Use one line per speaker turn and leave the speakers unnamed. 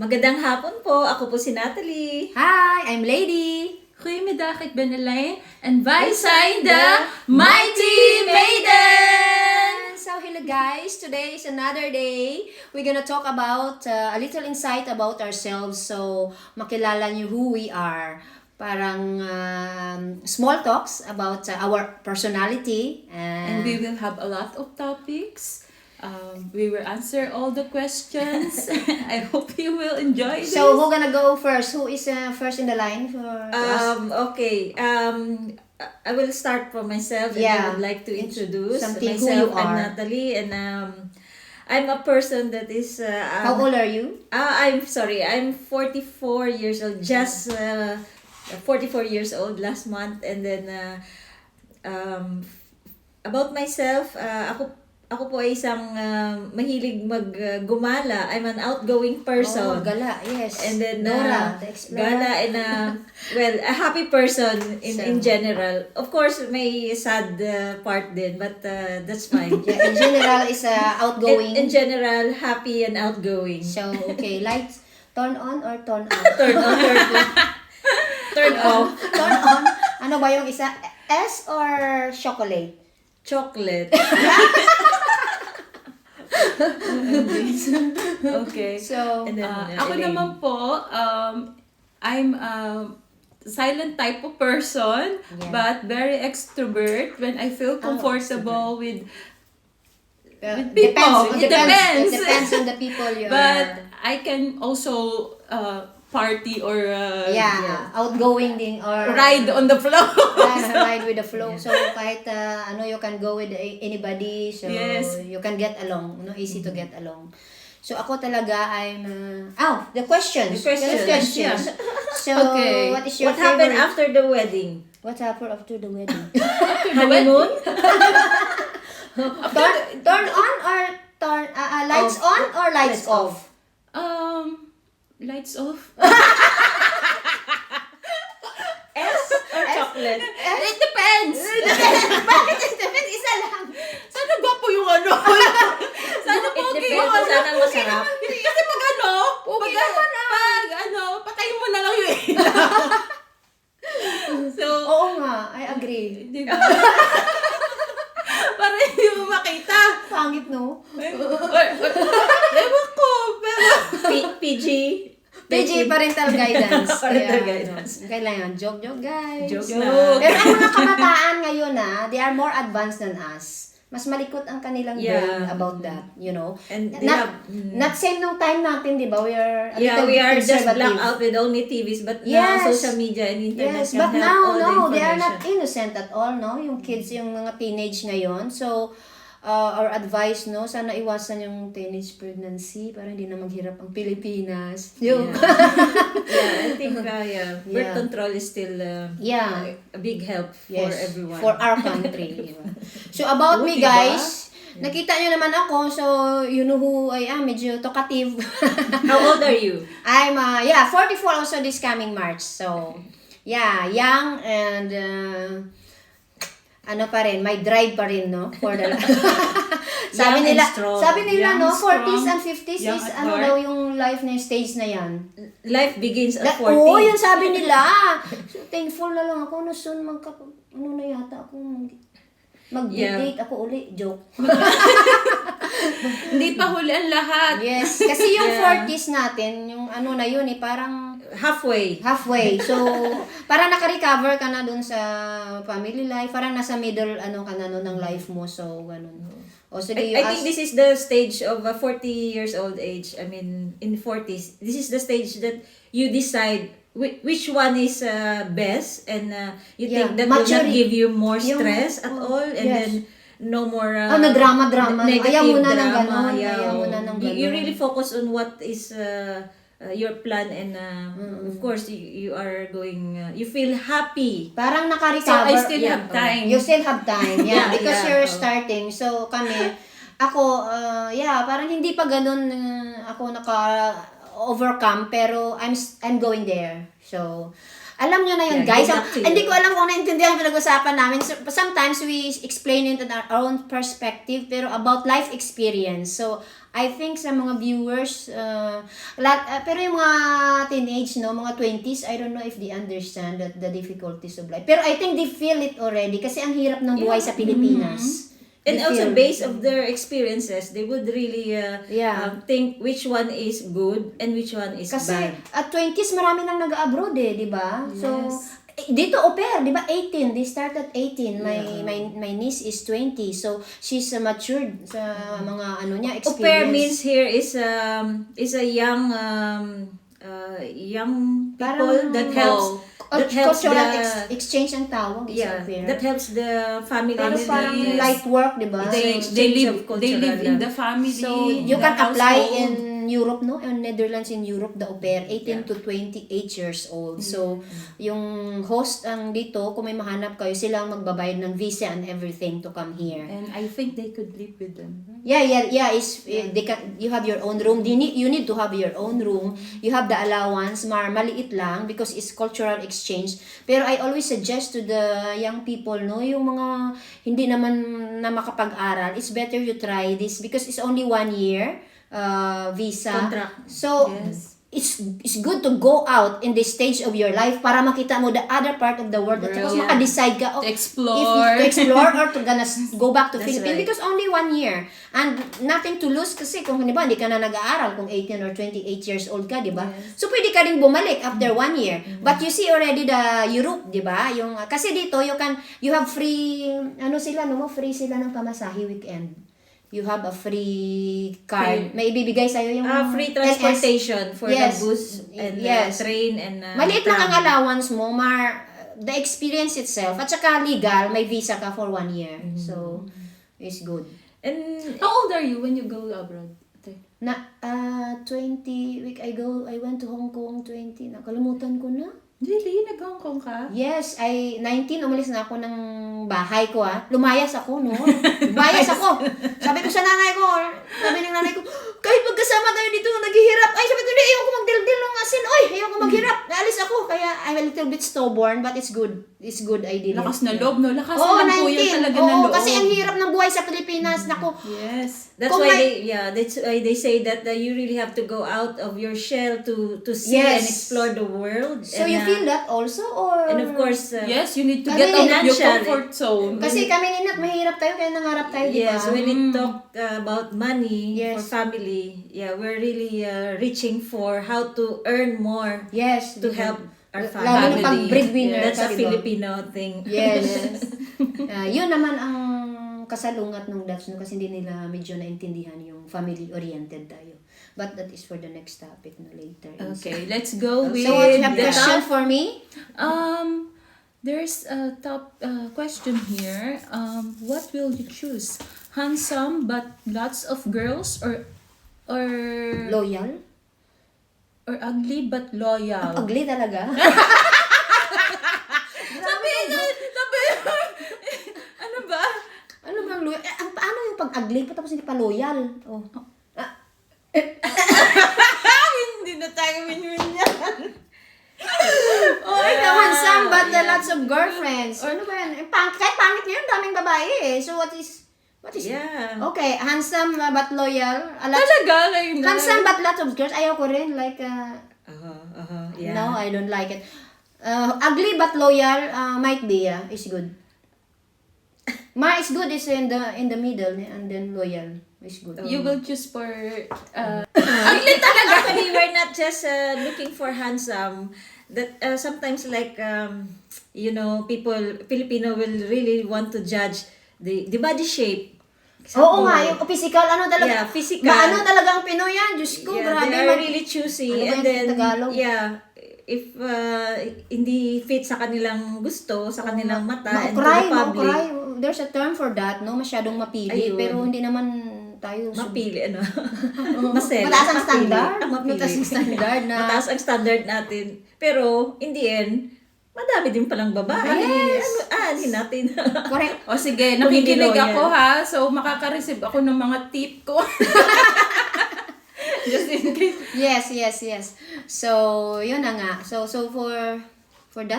Magandang hapon po. Ako po si Natalie.
Hi, I'm Lady.
Goeie middag, ik ben Elaine en wij zijn de Mighty Maidens!
So hello guys, today is another day. We're gonna talk about a little insight about ourselves. So makilala niyo who we are. Parang small talks about our personality.
And we will have a lot of topics. We will answer all the questions. I hope you will enjoy this.
So who gonna go first? Who is first in the line for us?
Okay. I will start for myself and I
Yeah.
would like to introduce
Something who
myself.
you
I'm
are.
Natalie and I'm a person that is
How old are you?
I'm sorry. I'm 44 years old. Just 44 years old last month, and then about myself, ako po ay isang mahilig gumala. I'm an outgoing person.
Oh, gala, yes.
And then
Dora, the Explorer.
gala and well, a happy person in general. Of course, may sad part din, but that's fine.
Yeah, in general is outgoing.
In general, happy and outgoing.
So, okay, lights, turn on or turn off?
Turn on, turn off.
Turn on. Ano ba yung isa? S or chocolate?
Chocolate. Okay.
So,
And then,
Ako
Elaine.
naman po, I'm a silent type of person,
Yeah.
but very extrovert when I feel comfortable with people.
Depends.
It depends.
It depends on the people you
But
are.
I can also party or
Outgoing din or
ride on the floor.
ride with the flow. So, kahit you can go with anybody. So,
Yes.
you can get along. Easy to get along. So, ako talaga, I'm... the questions.
The questions,
yeah.
So,
Okay.
what is your
What happened
favorite?
after the wedding?
What happened after the wedding?
Honeymoon?
turn on or turn lights on or lights off?
Lights off.
S or chocolate?
It depends.
Bakit it depends? Isa lang.
Sana gwapo yung ano. Sana
It
pogi
depends
yung
kung
ano.
saan ang masarap.
Kasi pag patayin mo na lang yung ilaw. So,
Oo nga, I agree.
di ba? Para hindi mo makita.
Pangit, no?
Ewan ko, pero...
PG?
PG, parental guidance.
Parental
Kaya,
guidance.
Kailangan, joke, guys.
Joke
Joke.
na.
Pero ang mga kabataan ngayon, they are more advanced than us. Mas malikot ang kanilang brain
Yeah.
about that, you know?
And they
Not,
have...
not same nung time natin, di ba? We are a
Yeah,
little
we
bit
are just
conservative.
blacked out with only TVs, but
Yes.
now social media and internet
Yes,
can
but
have
now,
all the
no, they are
information.
not innocent at all, no? Yung kids, yung mga teenage ngayon. So, our advice, no, sana iwasan yung teenage pregnancy para hindi na maghirap ang Pilipinas. Yung,
Yeah, I think birth
Yeah.
control is still
Yeah.
a big help for
yes,
everyone.
for our country. Diba? So, about me,
diba?
guys, nakita nyo naman ako, so, you know who I am, medyo talkative.
How old are you?
I'm, 44 also this coming March. So, yeah, young and, ano pa rin, may drive pa rin, no? For the
Young and strong.
sabi nila,
Young,
no, 40s
strong,
and 50s
young
is,
at
ano
heart.
daw yung life na yung stage na yan.
Life begins at 40.
Oo, yun sabi nila. So, thankful na lang ako na soon na yata ako mag-date ako uli. Joke.
Hindi pa huli ang lahat.
Yes, kasi yung
Yeah.
40s natin, yung ano na yun, parang
Halfway.
halfway. So, parang naka-recover ka na dun sa family life. Parang nasa middle, ka na nun ng life mo. So, ganun. O, sige,
I think this is the stage of a 40 years old age. I mean, in 40s, this is the stage that you decide which one is best, and you
Yeah,
think that will not
maturity.
give you more
Yung-
stress at all, and
yes.
then no more
na drama-drama.
negative
Ayaw mo na ng
drama.
ganon.
Yeah.
Ayaw mo na ng
You
ganon.
really focus on what is your plan, and of course you are going you feel happy.
Parang
So,
naka-recover.
I still
Yeah.
have time.
You still have time. Yeah,
Yeah,
because
yeah.
you're
Oh.
starting. So, ako, parang hindi pa ganun ako naka-overcome, pero I'm going there. So, Alam nyo na yun,
Yeah,
guys.
good luck to you.
Hindi ko alam kung naintindihan yung pinag-usapan namin. So, sometimes we explain it in our own perspective, pero about life experience. So, I think sa mga viewers, pero yung mga teenage, no, mga 20s, I don't know if they understand the difficulties of life. Pero I think they feel it already kasi ang hirap ng buhay sa Pilipinas.
And
They
also
feel-
based of their experiences, they would really
Yeah.
think which one is good and which one is
Kasi
bad.
at 20s, marami nang nag-abroad di ba? So,
Yes.
dito au pair, di ba? 18. They start at 18. My niece is 20. So, she's matured sa mga ano niya,
Au pair
experience.
means here is a young people
Parang-
that helps
Cultural
the
exchange ang tawag is
yeah
au pair.
that helps the family.
Pero parang
Yes.
light work, di ba?
They-
They
exchange
live,
of
they live
cultural,
in the family.
So,
in
you
the
can apply
household.
in Europe, no? In Netherlands, in Europe, the au pair, 18 to 28 years old. So, yung host ang dito, kung may mahanap kayo, sila ang magbabayad ng visa and everything to come here.
And I think they could live with them.
Yeah. They can. You have your own room. You need to have your own room. You have the allowance, maliit lang because it's cultural exchange. Pero I always suggest to the young people, no, yung mga hindi naman na makapag-aral, it's better you try this because it's only 1 year visa.
Contract.
So
Yes.
it's good to go out in this stage of your life para makita mo the other part of the world at saka
Yeah.
maka-decide ka
To
if
explore.
to explore or to go back to
That's
Philippines
right.
because only 1 year and nothing to lose kasi kung di ba hindi ka na nag-aaral kung 18 or 28 years old ka, di ba? So pwede ka rin bumalik after 1 year. But you see already the Europe, di ba? Yung kasi dito you have free free sila ng pamasahe weekend. You have a free card. May ibibigay sa'yo yung
Free
LS.
transportation for
Yes.
the bus and
Yes.
train and
Maliit lang
tram.
ang allowance mo, the experience itself, at saka legal, may visa ka for 1 year. So, it's good.
And
How old are you when you go abroad? Ate?
20 I went to Hong Kong 20, nakalimutan ko na.
Really? Nag-Hong Kong ka?
Yes, 19, umalis na ako ng bahay ko Lumayas ako, no? Lumayas ako. Sabi ko sa nanay ko, sabi ng nanay ko, kahit magkasama tayo dito, naghihirap. Ay, sabi ko, hindi, ayoko magdildil ng asin. Oy, ayoko maghirap. Naalis ako. Kaya I'm a little bit stubborn, but it's good. It's good idea.
Lakas na loob, no? Lakas
Oo,
na lang po yan
19.
talaga
Oo,
ng loob.
kasi ang hirap ng buhay sa Pilipinas. Naku,
Yes.
that's
Kung
why
may-
that's why they say that you really have to go out of your shell to see
Yes.
and explore the world.
so
and,
you feel that also? Or?
and of course
Yes, you need to
Kasi
get out of your
financial,
comfort zone.
Kasi kami ninat, mahirap tayo, kaya nangarap tayo, di ba?
yes, when it talk about money
Yes.
for family, we're really reaching for how to earn more
Yes.
to help our
Lalo na
family.
pag breadwinner
That's
ka,
a
di ba?
Filipino thing.
Yes. Yun naman ang kasalungat ng Dutch, no? Kasi hindi nila medyo naintindihan yung family-oriented tayo. But that is for the next topic na later.
Okay, let's go with
So, what you have
the
question
top.
for me?
There's a top question here. What will you choose? Handsome but lots of girls or
Loyal?
ugly but loyal?
Ugly talaga.
Ano ba?
Ano bang loyal? Paano yung pag-ugly pa tapos hindi pa loyal? Oh.
Hindi na tayo win-win yan.
Ikaw handsome but lots of girlfriends. Ano ba yan? Kahit pangit ngayon, daming babae So what is
Yeah.
Okay, handsome but loyal.
Talaga? Like,
Handsome but lots of girls. Ayaw ko rin. Like,
Yeah.
no, I don't like it. Ugly but loyal, might be, is good. Is good is in the middle, and then loyal is good.
You will choose for...
Actually, we're not just looking for handsome. That sometimes like Filipino will really want to judge the body shape.
Oo nga, yung physical, ano talaga?
Yeah, physical.
Maano talaga ang Pinoy yan? Diyos ko,
Yeah,
grabe.
they are really choosy.
Ano ba
And
yung
then,
Tagalog?
if hindi fit sa kanilang gusto, sa kanilang mata, and to
Maukray,
the public,
maukray. There's a term for that, no? Masyadong mapili.
Ayun.
Pero hindi naman tayo...
mapili, Masela.
Mataas ang
mapili.
standard.
Mapili.
Mataas ang standard na...
Mataas ang standard natin. Pero, in the end, madami din palang babae.
Yes.
Alin natin.
Correct.
O sige,
Kung hindi
nakikinig
loyal.
ako ha. So, makaka-receive ako ng mga tip ko. Just in case.
Yes. So, yun na nga. So for